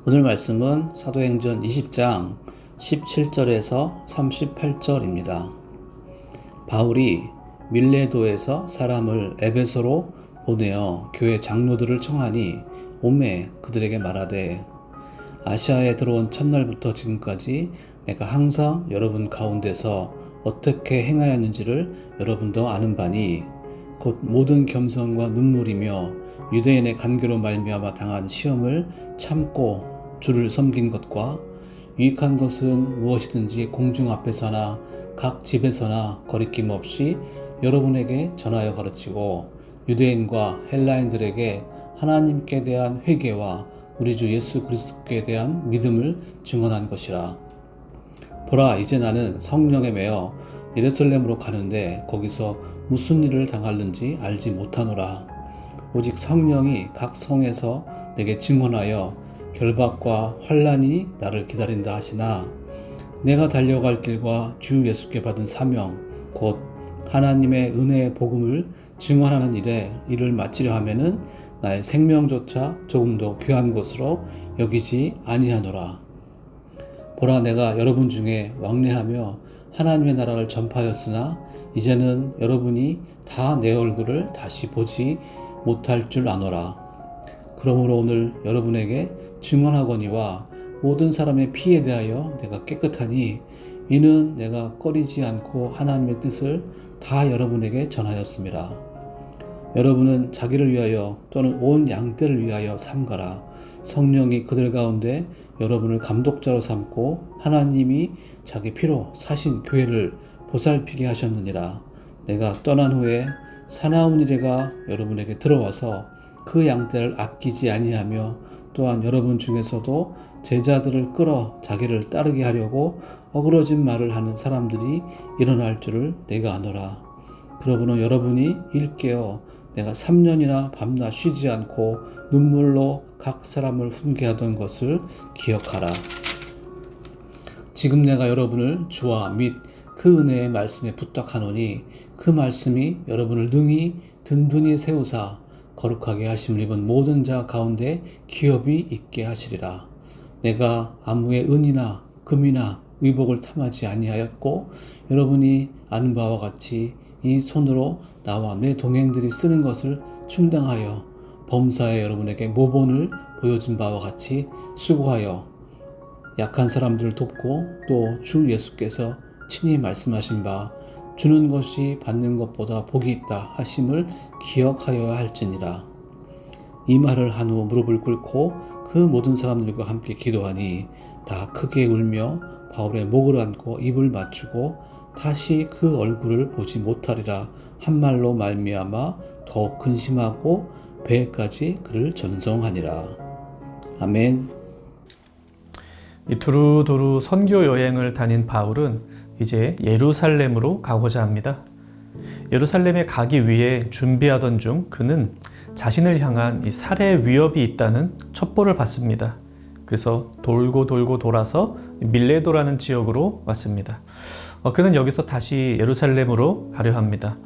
오늘 말씀은 사도행전 20장 17절에서 38절입니다. 바울이 밀레도에서 사람을 에베소로 보내어 교회 장로들을 청하니 오매 그들에게 말하되 아시아에 들어온 첫날부터 지금까지 내가 항상 여러분 가운데서 어떻게 행하였는지를 여러분도 아는 바니 곧 모든 겸손과 눈물이며 유대인의 간교로 말미암아 당한 시험을 참고 주를 섬긴 것과 유익한 것은 무엇이든지 공중 앞에서나 각 집에서나 거리낌 없이 여러분에게 전하여 가르치고 유대인과 헬라인들에게 하나님께 대한 회개와 우리 주 예수 그리스도께 대한 믿음을 증언한 것이라. 보라, 이제 나는 성령에 매여 예루살렘으로 가는데 거기서 무슨 일을 당하는지 알지 못하노라. 오직 성령이 각 성에서 내게 증언하여 결박과 환난이 나를 기다린다 하시나 내가 달려갈 길과 주 예수께 받은 사명 곧 하나님의 은혜의 복음을 증언하는 일을 마치려 하면은 나의 생명조차 조금도 귀한 것으로 여기지 아니하노라. 보라, 내가 여러분 중에 왕래하며 하나님의 나라를 전파하였으나 이제는 여러분이 다 내 얼굴을 다시 보지 못할 줄 아노라. 그러므로 오늘 여러분에게 증언하거니와 모든 사람의 피에 대하여 내가 깨끗하니 이는 내가 꺼리지 않고 하나님의 뜻을 다 여러분에게 전하였습니다. 여러분은 자기를 위하여 또는 온 양떼를 위하여 삼가라. 성령이 그들 가운데 여러분을 감독자로 삼고 하나님이 자기 피로 사신 교회를 보살피게 하셨느니라. 내가 떠난 후에 사나운 이래가 여러분에게 들어와서 그 양떼를 아끼지 아니하며 또한 여러분 중에서도 제자들을 끌어 자기를 따르게 하려고 어그러진 말을 하는 사람들이 일어날 줄을 내가 아노라. 그러므로 여러분이 일깨어 내가 3년이나 밤낮 쉬지 않고 눈물로 각 사람을 훈계하던 것을 기억하라. 지금 내가 여러분을 주와 및 그 은혜의 말씀에 부탁하노니 그 말씀이 여러분을 능히 든든히 세우사 거룩하게 하심을 입은 모든 자 가운데 기업이 있게 하시리라. 내가 아무의 은이나 금이나 의복을 탐하지 아니하였고 여러분이 아는 바와 같이 이 손으로 나와 내 동행들이 쓰는 것을 충당하여 범사에 여러분에게 모본을 보여준 바와 같이 수고하여 약한 사람들을 돕고 또 주 예수께서 친히 말씀하신 바 주는 것이 받는 것보다 복이 있다 하심을 기억하여야 할지니라. 이 말을 한 후 무릎을 꿇고 그 모든 사람들과 함께 기도하니 다 크게 울며 바울의 목을 안고 입을 맞추고 다시 그 얼굴을 보지 못하리라 한 말로 말미암아 더욱 근심하고 배에까지 그를 전송하니라. 아멘. 이 두루두루 선교 여행을 다닌 바울은 이제 예루살렘으로 가고자 합니다. 예루살렘에 가기 위해 준비하던 중 그는 자신을 향한 이 살해 위협이 있다는 첩보를 받습니다. 그래서 돌고 돌아서 밀레도라는 지역으로 왔습니다. 그는 여기서 다시 예루살렘으로 가려 합니다.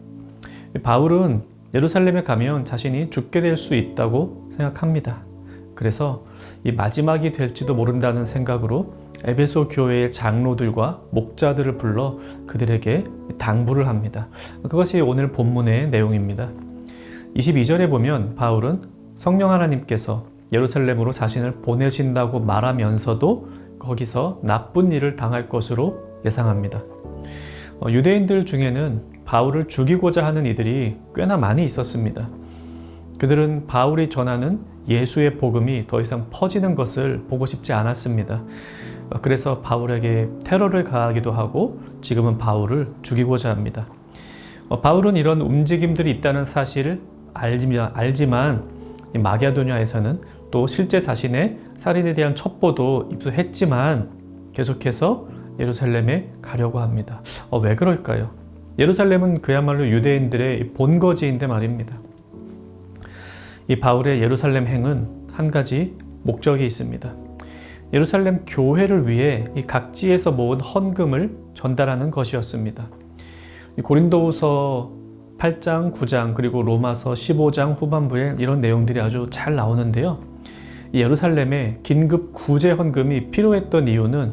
바울은 예루살렘에 가면 자신이 죽게 될 수 있다고 생각합니다. 그래서 이 마지막이 될지도 모른다는 생각으로 에베소 교회의 장로들과 목자들을 불러 그들에게 당부를 합니다. 그것이 오늘 본문의 내용입니다. 22절에 보면 바울은 성령 하나님께서 예루살렘으로 자신을 보내신다고 말하면서도 거기서 나쁜 일을 당할 것으로 예상합니다. 유대인들 중에는 바울을 죽이고자 하는 이들이 꽤나 많이 있었습니다. 그들은 바울이 전하는 예수의 복음이 더 이상 퍼지는 것을 보고 싶지 않았습니다. 그래서 바울에게 테러를 가하기도 하고 지금은 바울을 죽이고자 합니다. 바울은 이런 움직임들이 있다는 사실을 알지만 마게도냐에서는 또 실제 자신의 살인에 대한 첩보도 입수했지만 계속해서 예루살렘에 가려고 합니다. 왜 그럴까요? 예루살렘은 그야말로 유대인들의 본거지인데 말입니다. 이 바울의 예루살렘 행은 한 가지 목적이 있습니다. 예루살렘 교회를 위해 이 각지에서 모은 헌금을 전달하는 것이었습니다. 고린도후서 8장, 9장 그리고 로마서 15장 후반부에 이런 내용들이 아주 잘 나오는데요. 이 예루살렘에 긴급 구제 헌금이 필요했던 이유는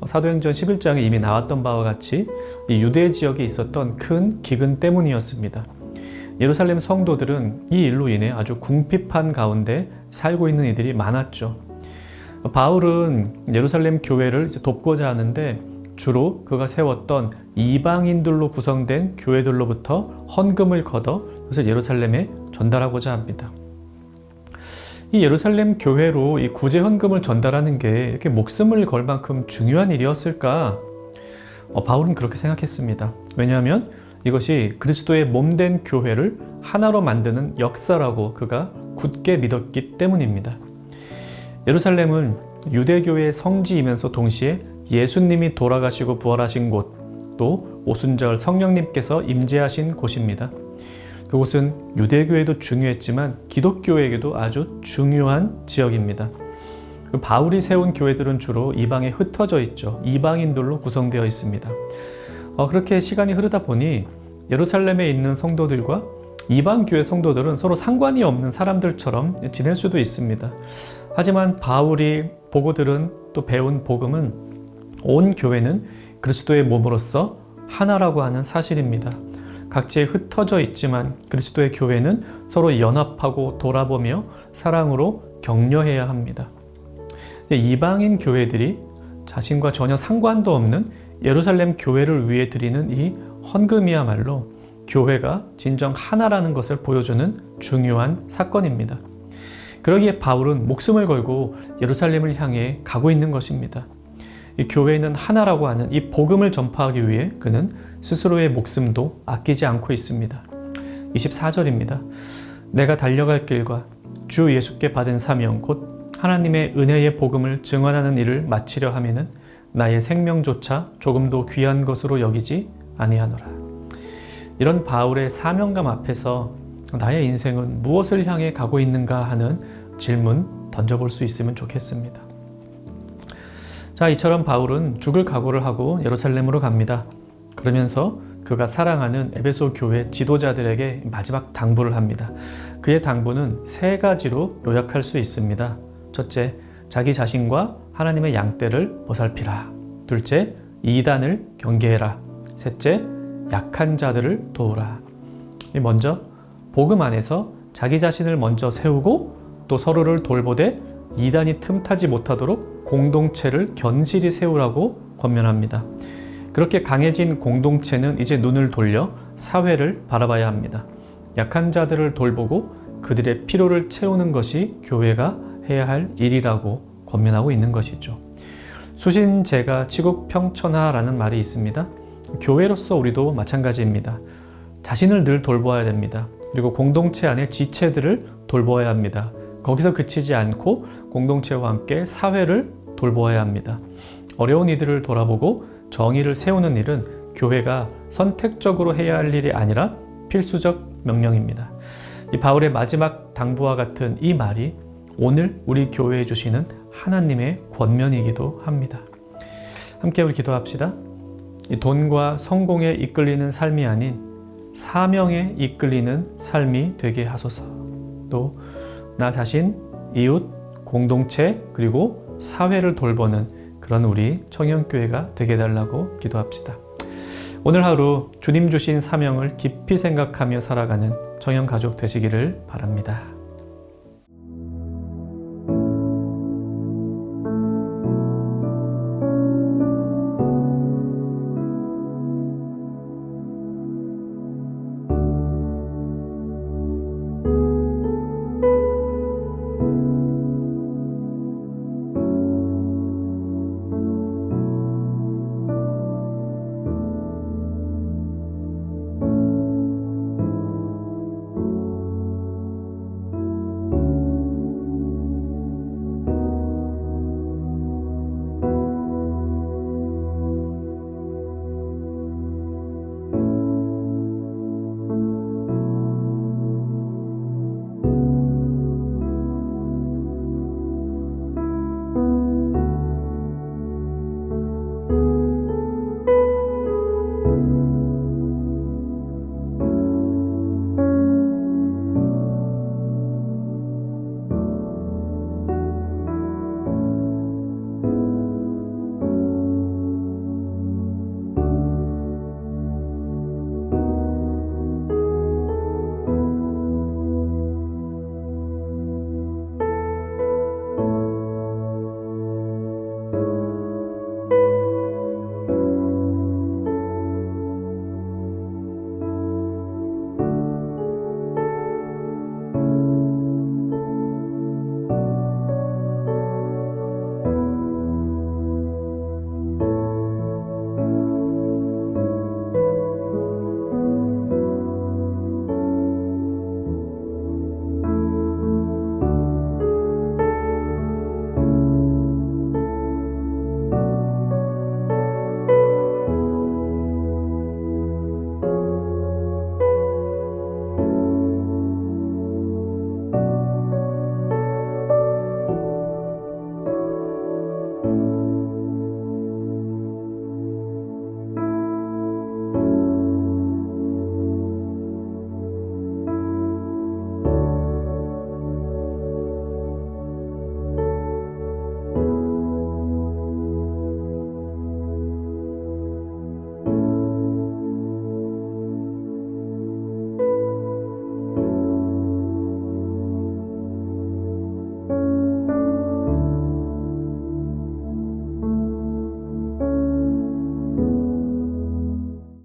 사도행전 11장에 이미 나왔던 바와 같이 이 유대 지역에 있었던 큰 기근 때문이었습니다. 예루살렘 성도들은 이 일로 인해 아주 궁핍한 가운데 살고 있는 이들이 많았죠. 바울은 예루살렘 교회를 돕고자 하는데 주로 그가 세웠던 이방인들로 구성된 교회들로부터 헌금을 걷어 그것을 예루살렘에 전달하고자 합니다. 이 예루살렘 교회로 이 구제 헌금을 전달하는 게 이렇게 목숨을 걸 만큼 중요한 일이었을까? 바울은 그렇게 생각했습니다. 왜냐하면 이것이 그리스도의 몸된 교회를 하나로 만드는 역사라고 그가 굳게 믿었기 때문입니다. 예루살렘은 유대교의 성지이면서 동시에 예수님이 돌아가시고 부활하신 곳, 또 오순절 성령님께서 임재하신 곳입니다. 그곳은 유대교에도 중요했지만 기독교에게도 아주 중요한 지역입니다. 바울이 세운 교회들은 주로 이방에 흩어져 있죠. 이방인들로 구성되어 있습니다. 그렇게 시간이 흐르다 보니 예루살렘에 있는 성도들과 이방 교회 성도들은 서로 상관이 없는 사람들처럼 지낼 수도 있습니다. 하지만 바울이 보고 들은 또 배운 복음은 온 교회는 그리스도의 몸으로서 하나라고 하는 사실입니다. 각지에 흩어져 있지만 그리스도의 교회는 서로 연합하고 돌아보며 사랑으로 격려해야 합니다. 이방인 교회들이 자신과 전혀 상관도 없는 예루살렘 교회를 위해 드리는 이 헌금이야말로 교회가 진정 하나라는 것을 보여주는 중요한 사건입니다. 그러기에 바울은 목숨을 걸고 예루살렘을 향해 가고 있는 것입니다. 이 교회는 하나라고 하는 이 복음을 전파하기 위해 그는 스스로의 목숨도 아끼지 않고 있습니다. 24절입니다. 내가 달려갈 길과 주 예수께 받은 사명 곧 하나님의 은혜의 복음을 증언하는 일을 마치려 하면은 나의 생명조차 조금도 귀한 것으로 여기지 아니하노라. 이런 바울의 사명감 앞에서 나의 인생은 무엇을 향해 가고 있는가 하는 질문 던져볼 수 있으면 좋겠습니다. 자, 이처럼 바울은 죽을 각오를 하고 예루살렘으로 갑니다. 그러면서 그가 사랑하는 에베소 교회 지도자들에게 마지막 당부를 합니다. 그의 당부는 세 가지로 요약할 수 있습니다. 첫째, 자기 자신과 하나님의 양떼를 보살피라. 둘째, 이단을 경계해라. 셋째, 약한 자들을 도우라. 먼저 복음 안에서 자기 자신을 먼저 세우고 또 서로를 돌보되 이단이 틈타지 못하도록 공동체를 견실히 세우라고 권면합니다. 그렇게 강해진 공동체는 이제 눈을 돌려 사회를 바라봐야 합니다. 약한 자들을 돌보고 그들의 필요를 채우는 것이 교회가 해야 할 일이라고 권면하고 있는 것이죠. 수신제가 치국평천하라는 말이 있습니다. 교회로서 우리도 마찬가지입니다. 자신을 늘 돌보아야 됩니다. 그리고 공동체 안의 지체들을 돌보아야 합니다. 거기서 그치지 않고 공동체와 함께 사회를 돌보아야 합니다. 어려운 이들을 돌아보고 정의를 세우는 일은 교회가 선택적으로 해야 할 일이 아니라 필수적 명령입니다. 이 바울의 마지막 당부와 같은 이 말이 오늘 우리 교회에 주시는 하나님의 권면이기도 합니다. 함께 우리 기도합시다. 이 돈과 성공에 이끌리는 삶이 아닌 사명에 이끌리는 삶이 되게 하소서. 또 나 자신, 이웃, 공동체 그리고 사회를 돌보는 그런 우리 청년교회가 되게 해달라고 기도합시다. 오늘 하루 주님 주신 사명을 깊이 생각하며 살아가는 청년가족 되시기를 바랍니다.